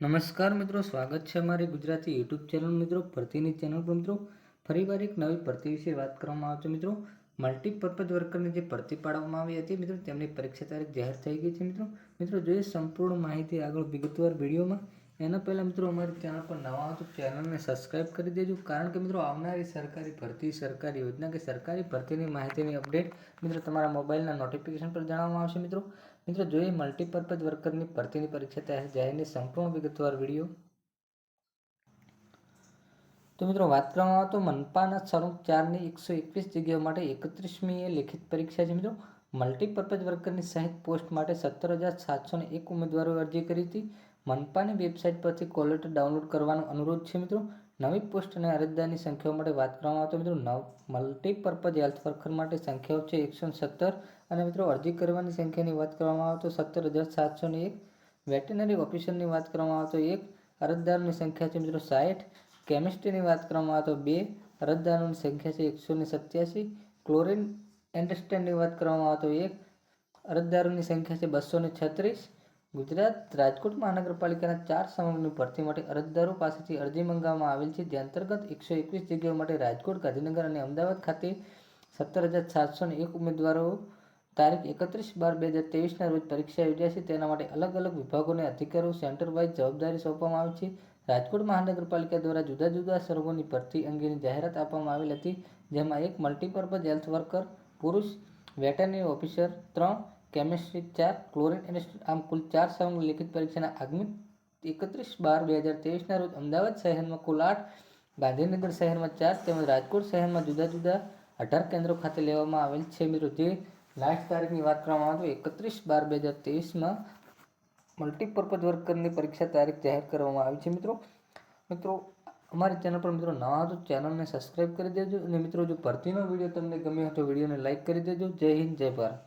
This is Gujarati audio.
નમસ્કાર મિત્રો, સ્વાગત છે અમારી ગુજરાતી યુટ્યુબ ચેનલ મિત્રો ભરતીની ચેનલ પર મિત્રો ફરીવાર એક નવી ભરતી વિશે વાત કરવામાં આવે છે મિત્રો. મલ્ટીપર્પઝ વર્કરની જે ભરતી પાડવામાં આવી હતી મિત્રો, તેમની પરીક્ષા તારીખ જાહેર થઈ ગઈ છે મિત્રો જોઈએ સંપૂર્ણ માહિતી આગળ વિગતવાર વિડીયોમાં. એના પહેલાં મિત્રો અમારી ચેનલ પર નવા હો તો ચેનલને સબસ્ક્રાઈબ કરી દેજો, કારણ કે મિત્રો આવનારી સરકારી ભરતી, સરકારી યોજના કે સરકારી ભરતીની માહિતીની અપડેટ મિત્રો તમારા મોબાઈલના નોટિફિકેશન પર જણાવવામાં આવશે મિત્રો જોઈએ મલ્ટીપર્પઝ વર્કરની ભરતીની પરીક્ષા જાહેરની સંપૂર્ણ વિગતવાર વિડીયો. તો મિત્રો વાત કરવામાં આવે તો મનપાના સળંગ 4ની 121 જગ્યાઓ માટે 31મીએ લેખિત પરીક્ષા છે મિત્રો. મલ્ટીપર્પઝ વર્કરની સહિત પોસ્ટ માટે 17,701 ઉમેદવારોએ અરજી કરી હતી. મનપાની વેબસાઇટ પરથી કોલ લેટર ડાઉનલોડ કરવાનો અનુરોધ છે મિત્રો. નવી પોસ્ટ અને અરજદારની સંખ્યાઓ માટે વાત કરવામાં આવે તો મિત્રો મલ્ટીપર્પઝ હેલ્થ વર્કર માટે સંખ્યાઓ છે 117 અને મિત્રો અરજી કરવાની સંખ્યાની વાત કરવામાં આવે તો 17,701. વેટરનરી ઓફિસરની વાત કરવામાં આવે તો 1 અરજદારોની સંખ્યા છે મિત્રો 60. કેમિસ્ટ્રીની વાત કરવામાં આવે તો 2 અરજદારોની સંખ્યા છે 187. ક્લોરિન ઇન્ડસ્ટ્રીની વાત કરવામાં આવે તો 1 અરજદારોની સંખ્યા છે 236. ગુજરાત રાજકોટ મહાનગરપાલિકાના 4 સમૂહની ભરતી માટે અરજદારો પાસેથી અરજી મંગાવવામાં આવેલ છે, જે અંતર્ગત 121 જગ્યાઓ માટે રાજકોટ, ગાંધીનગર અને અમદાવાદ ખાતે 17,701 ઉમેદવારો તારીખ 31/12/2023ના રોજ પરીક્ષા યોજાશે. તેના માટે અલગ અલગ વિભાગોને અધિકારીઓ સેન્ટર વાઇઝ જવાબદારી સોંપવામાં આવી છે. રાજકોટ મહાનગરપાલિકા દ્વારા જુદા જુદા સર્વોની ભરતી અંગેની જાહેરાત આપવામાં આવેલ હતી, જેમાં 1 મલ્ટીપર્પઝ હેલ્થ વર્કર પુરુષ, veterinary officer 3, chemistry 4, chlorine industry, આમ કુલ 4 સમૂહ લેખિત પરીક્ષાના આગામી 31/12/2023ના રોજ અમદાવાદ શહેરમાં કુલ 8, ગાંધીનગર શહેરમાં 4 તેમજ રાજકોટ શહેરમાં જુદા જુદા 18 કેન્દ્રો ખાતે લેવામાં આવેલ છે મિત્રો. જે લાસ્ટ તારીખની વાત કરવામાં આવે તો 31/12/2023માં મલ્ટીપર્પઝ વર્કરની પરીક્ષા તારીખ જાહેર કરવામાં આવી છે મિત્રો અમારી ચેનલ પર મિત્રો નવા હો તો ચેનલને સબસ્ક્રાઈબ કરી દેજો અને મિત્રો જો ભરતીનો વિડીયો તમને ગમ્યો હોય તો વિડીયોને લાઇક કરી દેજો. જય હિન્દ, જય ભારત.